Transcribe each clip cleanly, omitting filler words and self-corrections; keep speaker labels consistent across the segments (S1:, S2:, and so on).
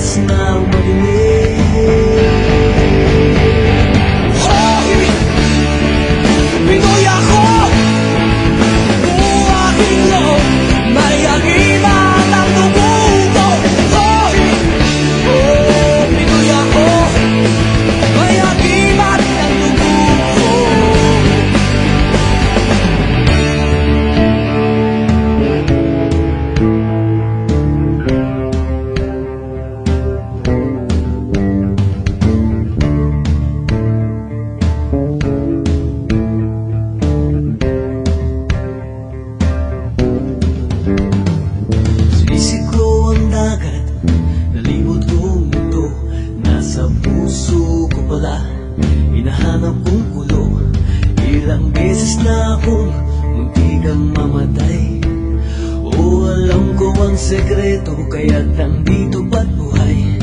S1: oras na umaginig. Hoy! Pinoy ako! Buong aking loob, may agiman ang dugo ko. Hoy! Oh, Pinoy ako, may agiman ang dugo ko. Sinisiko ang dagat, nalibot kong mundo. Nasa puso ko pala, hinahanap kong kulo. Ilang beses na akong muntikang mamatay. O alam ko ang sekreto, kaya't nandito ba't buhay.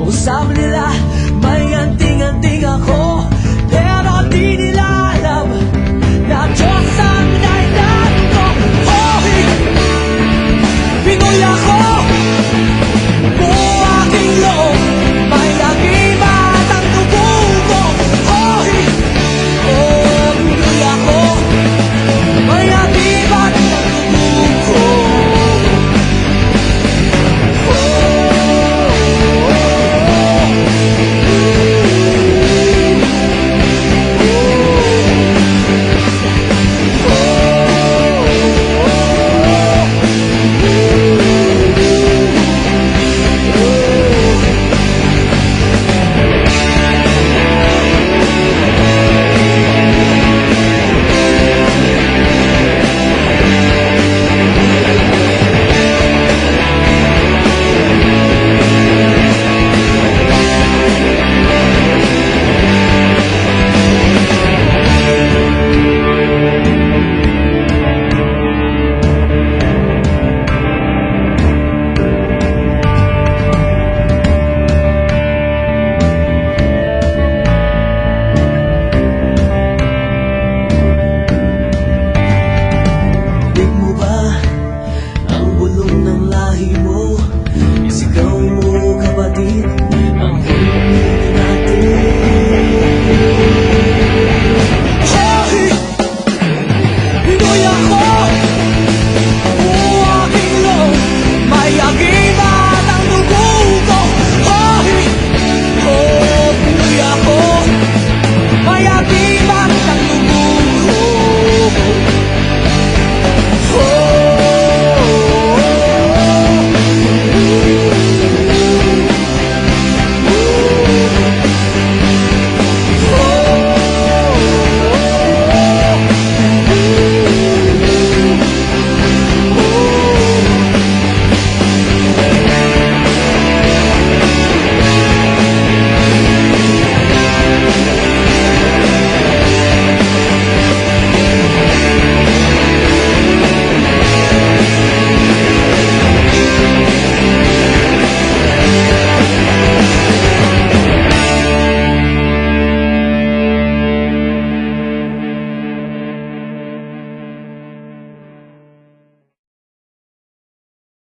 S1: O sabi nila,